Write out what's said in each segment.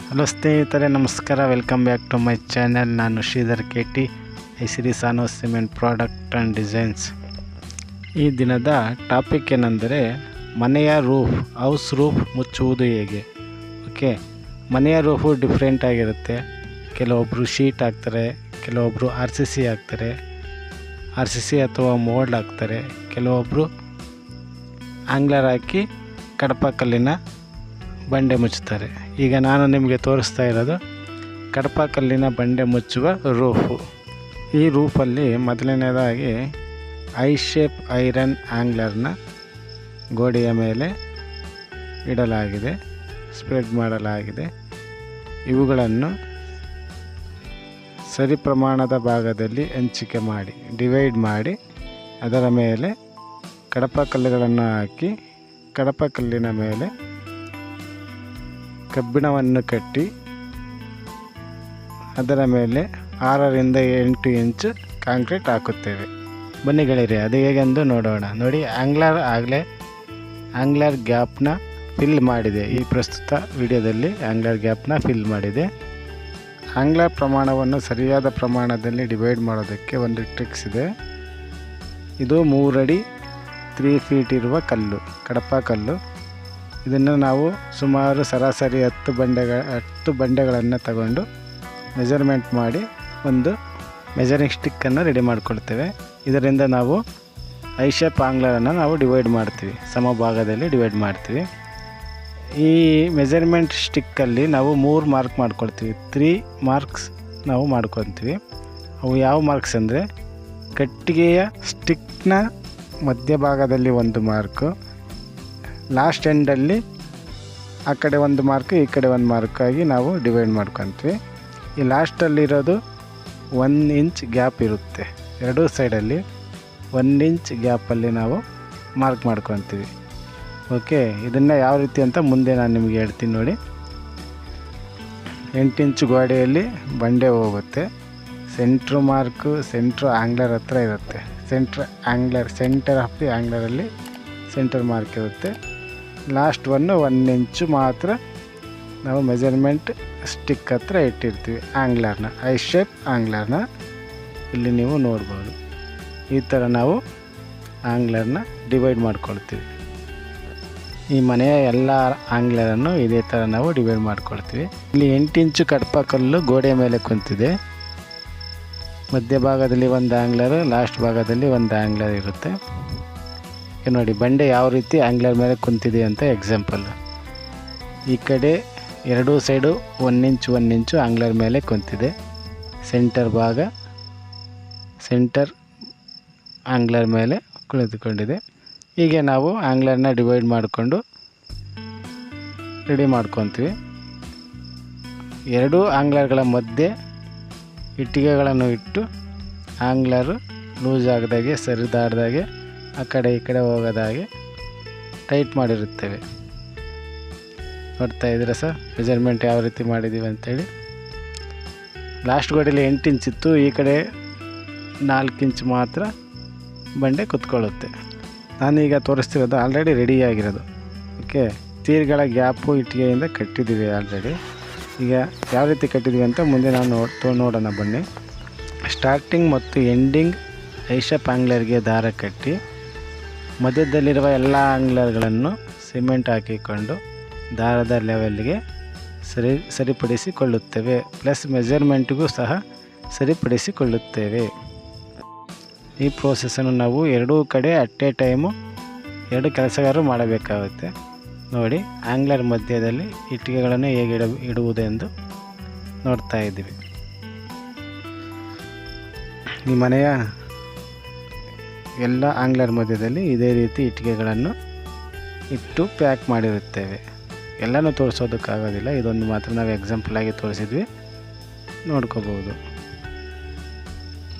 Hello ಸ್ನೇಹಿತರೆ, ನಮಸ್ಕಾರ. Welcome back to my channel. ನಾನು ಶ್ರೀಧರ್ KT, ಐಸಿರಿ ಸಾನೋ ಸಿಮೆಂಟ್ ಪ್ರಾಡಕ್ಟ್ ಆ್ಯಂಡ್ ಡಿಸೈನ್ಸ್. ಈ ದಿನದ ಟಾಪಿಕ್ ಏನೆಂದರೆ ಮನೆಯ ಹೌಸ್ ರೂಫ್ ಮುಚ್ಚುವುದು ಹೇಗೆ. ಓಕೆ, ಮನೆಯ ರೂಫು ಡಿಫ್ರೆಂಟ್ ಆಗಿರುತ್ತೆ. ಕೆಲವೊಬ್ಬರು ಶೀಟ್ ಹಾಕ್ತಾರೆ, ಕೆಲವೊಬ್ಬರು RCC ಹಾಕ್ತಾರೆ, RCC ಅಥವಾ ಮೋಲ್ಡ್ ಹಾಕ್ತಾರೆ, ಕೆಲವೊಬ್ಬರು ಆಂಗ್ಲರ್ ಹಾಕಿ ಕಡಪ ಕಲ್ಲಿನ ಬಂಡೆ ಮುಚ್ಚುತ್ತಾರೆ. ಈಗ ನಾನು ನಿಮಗೆ ತೋರಿಸ್ತಾ ಇರೋದು ಕಡಪ ಕಲ್ಲಿನ ಬಂಡೆ ಮುಚ್ಚುವ ರೂಫು. ಈ ರೂಫಲ್ಲಿ ಮೊದಲನೇದಾಗಿ ಐ ಶೇಪ್ ಐರನ್ ಆಂಗ್ಲರ್ನ ಗೋಡೆಯ ಮೇಲೆ ಇಡಲಾಗಿದೆ, ಸ್ಪ್ರೆಡ್ ಮಾಡಲಾಗಿದೆ. ಇವುಗಳನ್ನು ಸರಿ ಪ್ರಮಾಣದ ಭಾಗದಲ್ಲಿ ಹಂಚಿಕೆ ಮಾಡಿ ಡಿವೈಡ್ ಮಾಡಿ ಅದರ ಮೇಲೆ ಕಡಪ ಕಲ್ಲುಗಳನ್ನು ಹಾಕಿ ಕಡಪ ಕಲ್ಲಿನ ಮೇಲೆ ಕಬ್ಬಿಣವನ್ನು ಕಟ್ಟಿ ಅದರ ಮೇಲೆ 6 ರಿಂದ 8 ಇಂಚು ಕಾಂಕ್ರೀಟ್ ಹಾಕುತ್ತೇವೆ. ಬನ್ನಿ ಗೆಳೆಯರೆ, ಅದು ಹೇಗೆಂದು ನೋಡೋಣ. ನೋಡಿ, ಆಂಗ್ಲರ್ ಗ್ಯಾಪ್ನ ಫಿಲ್ ಮಾಡಿದೆ. ಈ ಪ್ರಸ್ತುತ ವಿಡಿಯೋದಲ್ಲಿ ಆಂಗ್ಲರ್ ಗ್ಯಾಪ್ನ ಫಿಲ್ ಮಾಡಿದೆ. ಆಂಗ್ಲರ್ ಪ್ರಮಾಣವನ್ನು ಸರಿಯಾದ ಪ್ರಮಾಣದಲ್ಲಿ ಡಿವೈಡ್ ಮಾಡೋದಕ್ಕೆ ಒಂದು ಟ್ರಿಕ್ಸ್ ಇದೆ. ಇದು 3 ಅಡಿ 3 ಫೀಟ್ ಇರುವ ಕಲ್ಲು, ಕಡಪ ಕಲ್ಲು. ಇದನ್ನು ನಾವು ಸುಮಾರು ಸರಾಸರಿ 10 ಬಂಡೆಗಳನ್ನು ತಗೊಂಡು ಮೆಜರ್ಮೆಂಟ್ ಮಾಡಿ ಒಂದು ಮೆಜರಿಂಗ್ ಸ್ಟಿಕ್ಕನ್ನು ರೆಡಿ ಮಾಡಿಕೊಳ್ತೇವೆ. ಇದರಿಂದ ನಾವು ಐ ಶೇಪ್ ಆಂಗ್ಲರನ್ನು ನಾವು ಡಿವೈಡ್ ಮಾಡ್ತೀವಿ, ಸಮಭಾಗದಲ್ಲಿ ಡಿವೈಡ್ ಮಾಡ್ತೀವಿ. ಈ ಮೆಜರ್ಮೆಂಟ್ ಸ್ಟಿಕ್ಕಲ್ಲಿ ನಾವು 3 ಮಾರ್ಕ್ ಮಾಡ್ಕೊಳ್ತೀವಿ, 3 ಮಾರ್ಕ್ಸ್ ನಾವು ಮಾಡ್ಕೊತೀವಿ. ಅವು ಯಾವ ಮಾರ್ಕ್ಸ್ ಅಂದರೆ, ಕಟ್ಟಿಗೆಯ ಸ್ಟಿಕ್ನ ಮಧ್ಯಭಾಗದಲ್ಲಿ 1 ಮಾರ್ಕು, ಲಾಸ್ಟ್ ಎಂಡಲ್ಲಿ ಆ ಕಡೆ 1 ಮಾರ್ಕ್, ಈ ಕಡೆ 1 ಮಾರ್ಕ್ ಆಗಿ ನಾವು ಡಿವೈಡ್ ಮಾಡ್ಕೊತೀವಿ. ಈ ಲಾಸ್ಟಲ್ಲಿರೋದು 1 ಇಂಚ್ ಗ್ಯಾಪ್ ಇರುತ್ತೆ. ಎರಡೂ ಸೈಡಲ್ಲಿ 1 ಇಂಚ್ ಗ್ಯಾಪಲ್ಲಿ ನಾವು ಮಾರ್ಕ್ ಮಾಡ್ಕೊತೀವಿ. ಓಕೆ, ಇದನ್ನು ಯಾವ ರೀತಿ ಅಂತ ಮುಂದೆ ನಾನು ನಿಮಗೆ ಹೇಳ್ತೀನಿ ನೋಡಿ. 8 ಇಂಚ್ ಗೋಡೆಯಲ್ಲಿ ಬಂಡೆ ಹೋಗುತ್ತೆ. ಸೆಂಟ್ರ್ ಆಂಗ್ಲರ್ ಹತ್ರ ಇರುತ್ತೆ. ಸೆಂಟರ್ ಆಫ್ ದಿ ಆಂಗ್ಲರಲ್ಲಿ ಸೆಂಟರ್ ಮಾರ್ಕ್ ಇರುತ್ತೆ. ಲಾಸ್ಟ್ 1 ಇಂಚು ಮಾತ್ರ ನಾವು ಮೆಜರ್ಮೆಂಟ್ ಸ್ಟಿಕ್ ಹತ್ರ ಇಟ್ಟಿರ್ತೀವಿ. ಆಂಗ್ಲರ್ನ, ಐ ಶೇಪ್ ಆಂಗ್ಲರ್ನ ಇಲ್ಲಿ ನೀವು ನೋಡ್ಬೋದು. ಈ ಥರ ನಾವು ಆಂಗ್ಲರ್ನ ಡಿವೈಡ್ ಮಾಡ್ಕೊಳ್ತೀವಿ. ಈ ಮನೆಯ ಎಲ್ಲ ಆಂಗ್ಲರನ್ನು ಇದೇ ಥರ ನಾವು ಡಿವೈಡ್ ಮಾಡ್ಕೊಳ್ತೀವಿ. ಇಲ್ಲಿ 8 ಇಂಚು ಕಡಪ ಕಲ್ಲು ಗೋಡೆಯ ಮೇಲೆ ಕುಂತಿದೆ. ಮಧ್ಯಭಾಗದಲ್ಲಿ 1 ಆಂಗ್ಲರ್, ಲಾಸ್ಟ್ ಭಾಗದಲ್ಲಿ 1 ಆಂಗ್ಲರ್ ಇರುತ್ತೆ. ನೋಡಿ, ಬಂಡೆ ಯಾವ ರೀತಿ ಆಂಗ್ಲರ್ ಮೇಲೆ ಕುಂತಿದೆ ಅಂತ ಎಕ್ಸಾಂಪಲ್. ಈ ಕಡೆ ಎರಡೂ ಸೈಡು 1 ಇಂಚು ಆಂಗ್ಲರ್ ಮೇಲೆ ಕುಂತಿದೆ. ಸೆಂಟರ್ ಆಂಗ್ಲರ್ ಮೇಲೆ ಕುಳಿತುಕೊಂಡಿದೆ. ಹೀಗೆ ನಾವು ಆಂಗ್ಲರ್ನ ಡಿವೈಡ್ ಮಾಡಿಕೊಂಡು ರೆಡಿ ಮಾಡ್ಕೊತೀವಿ. ಎರಡೂ ಆಂಗ್ಲರ್ಗಳ ಮಧ್ಯೆ ಇಟ್ಟಿಗೆಗಳನ್ನು ಇಟ್ಟು ಆಂಗ್ಲರು ಲೂಸ್ ಆಗದಾಗೆ, ಸರಿದಾಡ್ದಾಗೆ, ಆ ಕಡೆ ಈ ಕಡೆ ಹೋಗೋದಾಗೆ ಟೈಟ್ ಮಾಡಿರುತ್ತೇವೆ. ನೋಡ್ತಾ ಇದ್ದೀರಾ ಸರ್, ಮೆಜರ್ಮೆಂಟ್ ಯಾವ ರೀತಿ ಮಾಡಿದ್ದೀವಿ ಅಂಥೇಳಿ. ಲಾಸ್ಟ್ ಗೋಡೆಯಲ್ಲಿ 8 ಇಂಚ್ ಇತ್ತು, ಈ ಕಡೆ 4 ಇಂಚ್ ಮಾತ್ರ ಬಂಡೆ ಕುತ್ಕೊಳ್ಳುತ್ತೆ. ನಾನೀಗ ತೋರಿಸ್ತಿರೋದು ಆಲ್ರೆಡಿ ರೆಡಿಯಾಗಿರೋದು. ಓಕೆ, ತೀರ್ಗಳ ಗ್ಯಾಪು ಇಟ್ಟಿಗೆಯಿಂದ ಕಟ್ಟಿದ್ದೀವಿ ಆಲ್ರೆಡಿ. ಈಗ ಯಾವ ರೀತಿ ಕಟ್ಟಿದ್ದೀವಿ ಅಂತ ಮುಂದೆ ನಾವು ನೋಡೋಣ ಬನ್ನಿ. ಸ್ಟಾರ್ಟಿಂಗ್ ಮತ್ತು ಎಂಡಿಂಗ್ ಐ ಶೇಪ್ ಆಂಗ್ಲರ್ಗೆ ದಾರ ಕಟ್ಟಿ ಮಧ್ಯದಲ್ಲಿರುವ ಎಲ್ಲ ಆಂಗ್ಲರ್ಗಳನ್ನು ಸಿಮೆಂಟ್ ಹಾಕಿಕೊಂಡು ದಾರದ ಲೆವೆಲ್ಗೆ ಸರಿಪಡಿಸಿಕೊಳ್ಳುತ್ತೇವೆ. ಪ್ಲಸ್ ಮೆಜರ್ಮೆಂಟ್ಗೂ ಸಹ ಸರಿಪಡಿಸಿಕೊಳ್ಳುತ್ತೇವೆ. ಈ ಪ್ರೋಸೆಸ್ಸನ್ನು ನಾವು ಎರಡೂ ಕಡೆ ಅಟ್ ಎ ಟೈಮು 2 ಕೆಲಸಗಾರರು ಮಾಡಬೇಕಾಗುತ್ತೆ. ನೋಡಿ, ಆಂಗ್ಲರ್ ಮಧ್ಯದಲ್ಲಿ ಇಟ್ಟಿಗೆಗಳನ್ನು ಹೇಗೆ ಇಡುವುದೆಂದು ನೋಡ್ತಾ ಇದ್ದೀವಿ. ಈ ಮನೆಯ ಎಲ್ಲ ಆಂಗ್ಲರ್ ಮಧ್ಯದಲ್ಲಿ ಇದೇ ರೀತಿ ಇಟ್ಟಿಗೆಗಳನ್ನು ಇಟ್ಟು ಪ್ಯಾಕ್ ಮಾಡಿರುತ್ತೇವೆ. ಎಲ್ಲನೂ ತೋರಿಸೋದಕ್ಕಾಗೋದಿಲ್ಲ, ಇದೊಂದು ಮಾತ್ರ ನಾವು ಎಕ್ಸಾಂಪಲ್ ಆಗಿ ತೋರಿಸಿದ್ವಿ, ನೋಡ್ಕೋಬೋದು.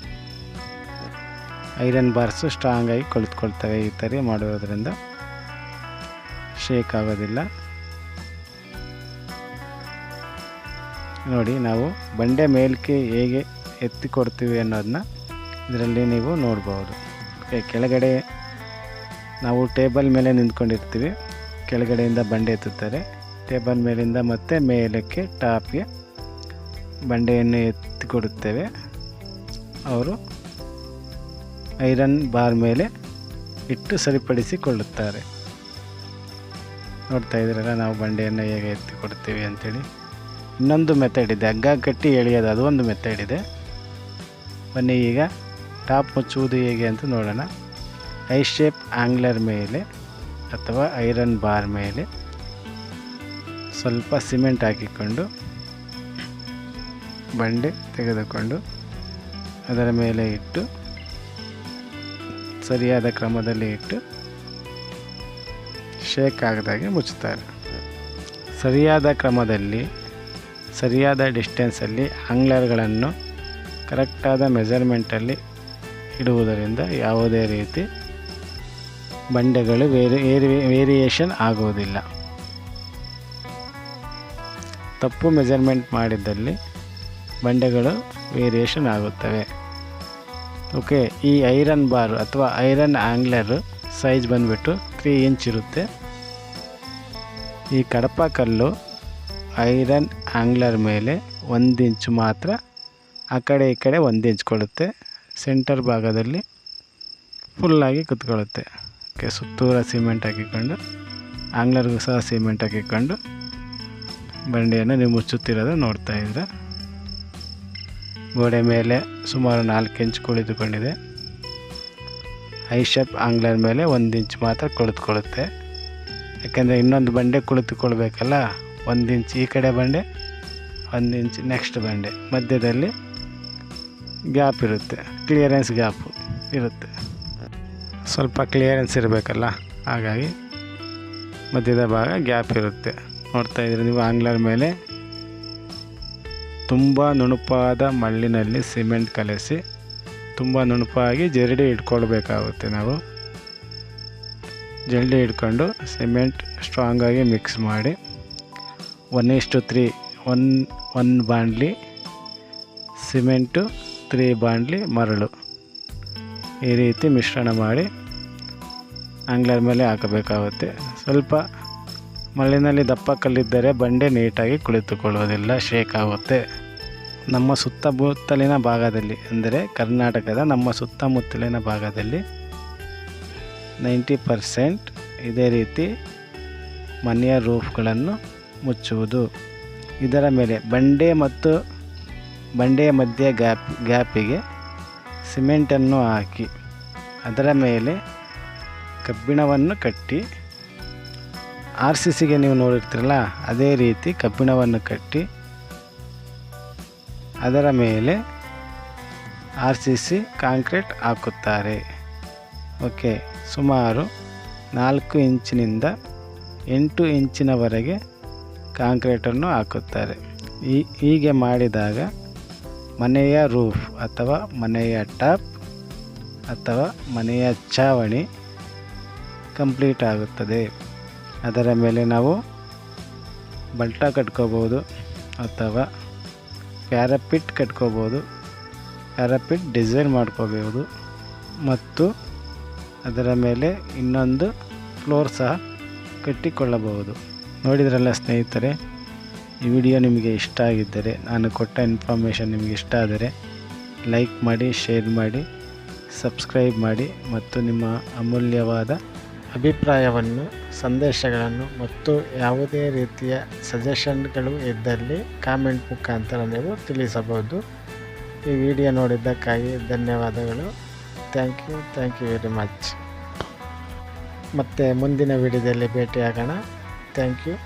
ಐರನ್ ಬಾರ್ಸು ಸ್ಟ್ರಾಂಗ್ ಆಗಿ ಕುಳಿತುಕೊಳ್ತವೆ. ಈ ಥರ ಮಾಡೋದ್ರಿಂದ ಶೇಕ್ ಆಗೋದಿಲ್ಲ. ನೋಡಿ, ನಾವು ಬಂಡೆ ಮೇಲ್ಕೆ ಹೇಗೆ ಎತ್ತಿ ಕೊಡ್ತೀವಿ ಅನ್ನೋದನ್ನ ಇದರಲ್ಲಿ ನೀವು ನೋಡ್ಬೋದು. ಕೆಳಗಡೆ ನಾವು ಟೇಬಲ್ ಮೇಲೆ ನಿಂತ್ಕೊಂಡಿರ್ತೀವಿ, ಕೆಳಗಡೆಯಿಂದ ಬಂಡೆ ಎತ್ತುತ್ತಾರೆ. ಟೇಬಲ್ ಮೇಲಿಂದ ಮತ್ತೆ ಮೇಲಕ್ಕೆ ಟಾಪ್ಗೆ ಬಂಡೆಯನ್ನು ಎತ್ತಿ ಕೊಡುತ್ತೇವೆ. ಅವರು ಐರನ್ ಬಾರ್ ಮೇಲೆ ಇಟ್ಟು ಸರಿಪಡಿಸಿಕೊಳ್ಳುತ್ತಾರೆ. ನೋಡ್ತಾ ಇದ್ದೀರಲ್ಲ ನಾವು ಬಂಡೆಯನ್ನು ಹೇಗೆ ಎತ್ತಿ ಕೊಡ್ತೀವಿ ಅಂಥೇಳಿ. ಇನ್ನೊಂದು ಮೆಥಡ್ ಇದೆ, ಹಗ್ಗ ಕಟ್ಟಿ ಎಳೆಯೋದು, ಅದು ಒಂದು ಮೆಥಡ್ ಇದೆ. ಬನ್ನಿ ಈಗ ಟಾಪ್ ಮುಚ್ಚುವುದು ಹೇಗೆ ಅಂತ ನೋಡೋಣ. ಐ ಶೇಪ್ ಆಂಗ್ಲರ್ ಮೇಲೆ ಅಥವಾ ಐರನ್ ಬಾರ್ ಮೇಲೆ ಸ್ವಲ್ಪ ಸಿಮೆಂಟ್ ಹಾಕಿಕೊಂಡು ಬಂಡೆ ತೆಗೆದುಕೊಂಡು ಅದರ ಮೇಲೆ ಇಟ್ಟು ಸರಿಯಾದ ಕ್ರಮದಲ್ಲಿ ಇಟ್ಟು ಶೇಕ್ ಆಗದಾಗೆ ಮುಚ್ಚುತ್ತಾರೆ. ಸರಿಯಾದ ಕ್ರಮದಲ್ಲಿ ಸರಿಯಾದ ಡಿಸ್ಟೆನ್ಸಲ್ಲಿ ಆಂಗ್ಲರ್ಗಳನ್ನು ಕರೆಕ್ಟಾದ ಮೆಜರ್ಮೆಂಟಲ್ಲಿ ಇಡುವುದರಿಂದ ಯಾವುದೇ ರೀತಿ ಬಂಡೆಗಳು ವೇರಿಯೇಷನ್ ಆಗುವುದಿಲ್ಲ. ತಪ್ಪು ಮೆಜರ್ಮೆಂಟ್ ಮಾಡಿದ್ದಲ್ಲಿ ಬಂಡೆಗಳು ವೇರಿಯೇಷನ್ ಆಗುತ್ತವೆ. ಓಕೆ, ಈ ಐರನ್ ಬಾರ್ ಅಥವಾ ಐರನ್ ಆಂಗ್ಲರ್ ಸೈಜ್ ಬಂದುಬಿಟ್ಟು 3 ಇಂಚ್ ಇರುತ್ತೆ. ಈ ಕಡಪ ಕಲ್ಲು ಐರನ್ ಆಂಗ್ಲರ್ ಮೇಲೆ 1 ಇಂಚು ಮಾತ್ರ ಆ ಕಡೆ ಈ ಕಡೆ 1 ಇಂಚ್ ಕೊಡುತ್ತೆ. ಸೆಂಟರ್ ಭಾಗದಲ್ಲಿ ಫುಲ್ಲಾಗಿ ಕುತ್ಕೊಳ್ಳುತ್ತೆ. ಓಕೆ, ಸುತ್ತೂರ ಸಿಮೆಂಟ್ ಹಾಕಿಕೊಂಡು ಆಂಗ್ಲರ್ಗೂ ಸಹ ಸಿಮೆಂಟ್ ಹಾಕಿಕೊಂಡು ಬಂಡೆಯನ್ನು ನೀವು ಮುಚ್ಚುತ್ತಿರೋದು ನೋಡ್ತಾ ಇದ್ದೀರ. ಗೋಡೆ ಮೇಲೆ ಸುಮಾರು 4 ಇಂಚ್ ಕುಳಿತುಕೊಂಡಿದೆ. ಐ ಶೇಪ್ ಆಂಗ್ಲರ್ ಮೇಲೆ 1 ಇಂಚ್ ಮಾತ್ರ ಕುಳಿತುಕೊಳ್ಳುತ್ತೆ. ಯಾಕೆಂದರೆ ಇನ್ನೊಂದು ಬಂಡೆ ಕುಳಿತುಕೊಳ್ಬೇಕಲ್ಲ. 1 ಇಂಚ್ ಈ ಕಡೆ ಬಂಡೆ, 1 ಇಂಚ್ ನೆಕ್ಸ್ಟ್ ಬಂಡೆ, ಮಧ್ಯದಲ್ಲಿ ಗ್ಯಾಪ್ ಇರುತ್ತೆ, ಕ್ಲಿಯರೆನ್ಸ್ ಗ್ಯಾಪು ಇರುತ್ತೆ. ಸ್ವಲ್ಪ ಕ್ಲಿಯರೆನ್ಸ್ ಇರಬೇಕಲ್ಲ, ಹಾಗಾಗಿ ಮಧ್ಯದ ಭಾಗ ಗ್ಯಾಪ್ ಇರುತ್ತೆ. ನೋಡ್ತಾ ಇದ್ದೀರಿ ನೀವು ಆಂಗ್ಲರ್ ಮೇಲೆ ತುಂಬ ನುಣುಪಾದ ಮಣ್ಣಿನಲ್ಲಿ ಸಿಮೆಂಟ್ ಕಲಸಿ ತುಂಬ ನುಣುಪಾಗಿ ಜರಡಿ ಇಟ್ಕೊಳ್ಬೇಕಾಗುತ್ತೆ. ನಾವು ಜರಡಿ ಇಟ್ಕೊಂಡು ಸಿಮೆಂಟ್ ಸ್ಟ್ರಾಂಗಾಗಿ ಮಿಕ್ಸ್ ಮಾಡಿ 1:3 1 ಬಾಂಡ್ಲಿ ಸಿಮೆಂಟು 3 ಬಾಂಡ್ಲಿ ಮರಳು ಈ ರೀತಿ ಮಿಶ್ರಣ ಮಾಡಿ ಆಂಗ್ಲರ್ ಮೇಲೆ ಹಾಕಬೇಕಾಗುತ್ತೆ. ಸ್ವಲ್ಪ ಮಣ್ಣಿನಲ್ಲಿ ದಪ್ಪ ಕಲ್ಲಿದ್ದರೆ ಬಂಡೆ ನೀಟಾಗಿ ಕುಳಿತುಕೊಳ್ಳುವುದಿಲ್ಲ, ಶೇಕ್ ಆಗುತ್ತೆ. ನಮ್ಮ ಸುತ್ತಮುತ್ತಲಿನ ಭಾಗದಲ್ಲಿ ಅಂದರೆ ಕರ್ನಾಟಕದ ನಮ್ಮ ಸುತ್ತಮುತ್ತಲಿನ ಭಾಗದಲ್ಲಿ 90% ಇದೇ ರೀತಿ ಮನೆಯ ರೂಫ್ಗಳನ್ನು ಮುಚ್ಚುವುದು. ಇದರ ಮೇಲೆ ಬಂಡೆ ಮತ್ತು ಬಂಡೆಯ ಮಧ್ಯೆ ಗ್ಯಾಪಿಗೆ ಸಿಮೆಂಟನ್ನು ಹಾಕಿ ಅದರ ಮೇಲೆ ಕಬ್ಬಿಣವನ್ನು ಕಟ್ಟಿ RCCಗೆ ನೀವು ನೋಡಿರ್ತೀರಲ್ಲ ಅದೇ ರೀತಿ ಕಬ್ಬಿಣವನ್ನು ಕಟ್ಟಿ ಅದರ ಮೇಲೆ RCC ಕಾಂಕ್ರೀಟ್ ಹಾಕುತ್ತಾರೆ. ಓಕೆ, ಸುಮಾರು 4 ಇಂಚಿನಿಂದ 8 ಇಂಚಿನವರೆಗೆ ಕಾಂಕ್ರೀಟನ್ನು ಹಾಕುತ್ತಾರೆ. ಹೀಗೆ ಮಾಡಿದಾಗ ಮನೆಯ ರೂಫ್ ಅಥವಾ ಮನೆಯ ಟಾಪ್ ಅಥವಾ ಮನೆಯ ಛಾವಣಿ ಕಂಪ್ಲೀಟ್ ಆಗುತ್ತದೆ. ಅದರ ಮೇಲೆ ನಾವು ಬಲ್ಟ ಕಟ್ಕೋಬೋದು ಅಥವಾ ಪ್ಯಾರಾಪಿಟ್ ಕಟ್ಕೋಬೋದು, ಪ್ಯಾರಾಪಿಟ್ ಡಿಸೈನ್ ಮಾಡ್ಕೋಬೋದು ಮತ್ತು ಅದರ ಮೇಲೆ ಇನ್ನೊಂದು ಫ್ಲೋರ್ ಸಹ ಕಟ್ಟಿಕೊಳ್ಳಬಹುದು. ನೋಡಿದ್ರಲ್ಲ ಸ್ನೇಹಿತರೆ, ಈ ವಿಡಿಯೋ ನಿಮಗೆ ಇಷ್ಟ ಆಗಿದ್ದರೆ, ನಾನು ಕೊಟ್ಟ ಇನ್ಫಾರ್ಮೇಷನ್ ನಿಮಗೆ ಇಷ್ಟ ಆದರೆ ಲೈಕ್ ಮಾಡಿ, ಶೇರ್ ಮಾಡಿ, ಸಬ್ಸ್ಕ್ರೈಬ್ ಮಾಡಿ ಮತ್ತು ನಿಮ್ಮ ಅಮೂಲ್ಯವಾದ ಅಭಿಪ್ರಾಯವನ್ನು, ಸಂದೇಶಗಳನ್ನು ಮತ್ತು ಯಾವುದೇ ರೀತಿಯ ಸಜೆಷನ್ಗಳು ಇದ್ದಲ್ಲಿ ಕಾಮೆಂಟ್ ಮುಖಾಂತರ ನೀವು ತಿಳಿಸಬಹುದು. ಈ ವಿಡಿಯೋ ನೋಡಿದ್ದಕ್ಕಾಗಿ ಧನ್ಯವಾದಗಳು. Thank you very much. ಮತ್ತು ಮುಂದಿನ ವಿಡಿಯೋದಲ್ಲಿ ಭೇಟಿಯಾಗೋಣ. Thank you.